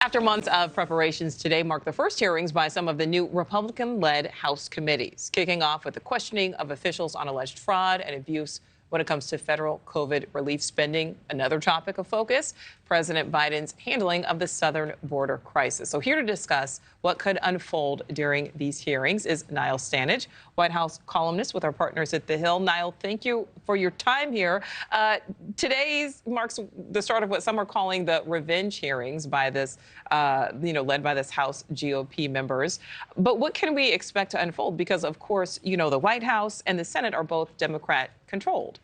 After months of preparations, today marked the first hearings by some of the new Republican-led House committees, kicking off with the questioning of officials on alleged fraud and abuse when it comes to federal COVID relief spending. Another topic of focus, President Biden's handling of the southern border crisis. So here to discuss what could unfold during these hearings is Niall Stanage, White House columnist with our partners at The Hill. Niall, thank you for your time here. Today marks the start of what some are calling the revenge hearings by this, led by this House GOP members. But what can we expect to unfold? Because, of course, the White House and the Senate are both Democrat controlled.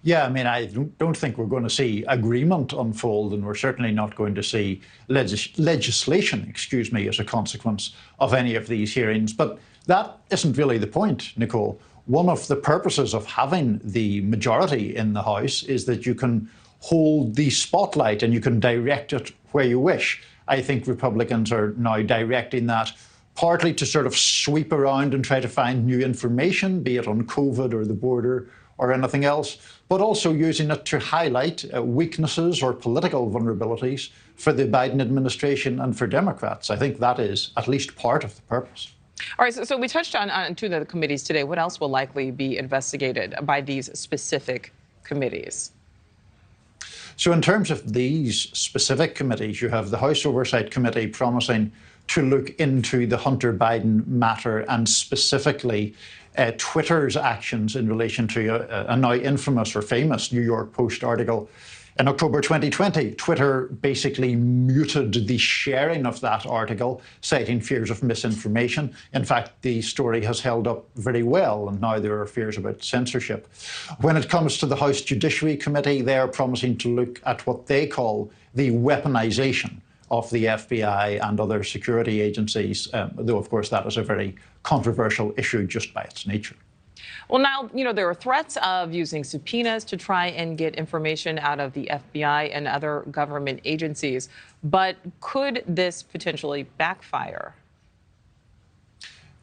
Yeah, I mean, I don't think we're going to see agreement unfold, and we're certainly not going to see legislation, as a consequence of any of these hearings. But that isn't really the point, Nichole. One of the purposes of having the majority in the House is that you can hold the spotlight and you can direct it where you wish. I think Republicans are now directing that partly to sort of sweep around and try to find new information, be it on COVID or the border or anything else, but also using it to highlight weaknesses or political vulnerabilities for the Biden administration and for Democrats. I think that is at least part of the purpose. All right, so we touched on two of the committees today. What else will likely be investigated by these specific committees? So in terms of these specific committees, you have the House Oversight Committee promising to look into the Hunter Biden matter and specifically Twitter's actions in relation to a now infamous or famous New York Post article. In October 2020, Twitter basically muted the sharing of that article, citing fears of misinformation. In fact, the story has held up very well, and now there are fears about censorship. When it comes to the House Judiciary Committee, they are promising to look at what they call the weaponization of the FBI and other security agencies, though, of course, that is a very controversial issue just by its nature. Well, now, there are threats of using subpoenas to try and get information out of the FBI and other government agencies. But could this potentially backfire?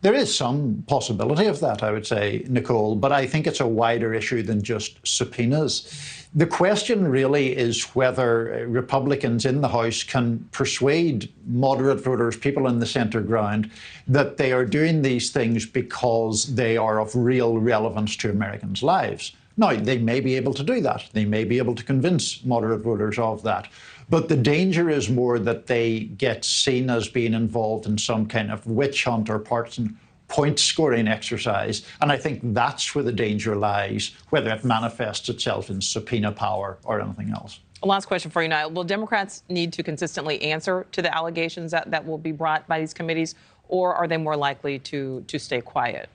There is some possibility of that, I would say, Nichole, but I think it's a wider issue than just subpoenas. The question really is whether Republicans in the House can persuade moderate voters, people in the centre ground, that they are doing these things because they are of real relevance to Americans' lives. Now, they may be able to do that. They may be able to convince moderate voters of that. But the danger is more that they get seen as being involved in some kind of witch hunt or partisan point-scoring exercise. And I think that's where the danger lies, whether it manifests itself in subpoena power or anything else. Last question for you, Niall. Will Democrats need to consistently answer to the allegations that will be brought by these committees, or are they more likely to stay quiet?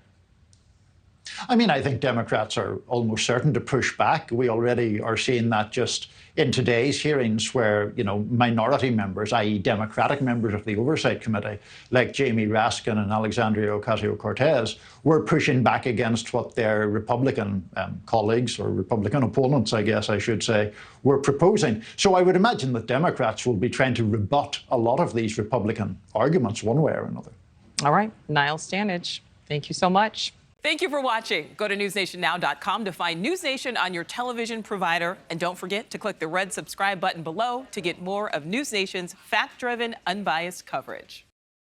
I mean, I think Democrats are almost certain to push back. We already are seeing that just in today's hearings where, minority members, i.e. Democratic members of the Oversight Committee, like Jamie Raskin and Alexandria Ocasio-Cortez, were pushing back against what their Republican colleagues, or Republican opponents, I guess I should say, were proposing. So I would imagine that Democrats will be trying to rebut a lot of these Republican arguments one way or another. All right. Niall Stanage, thank you so much. Thank you for watching. Go to newsnationnow.com to find NewsNation on your television provider. And don't forget to click the red subscribe button below to get more of NewsNation's fact-driven, unbiased coverage.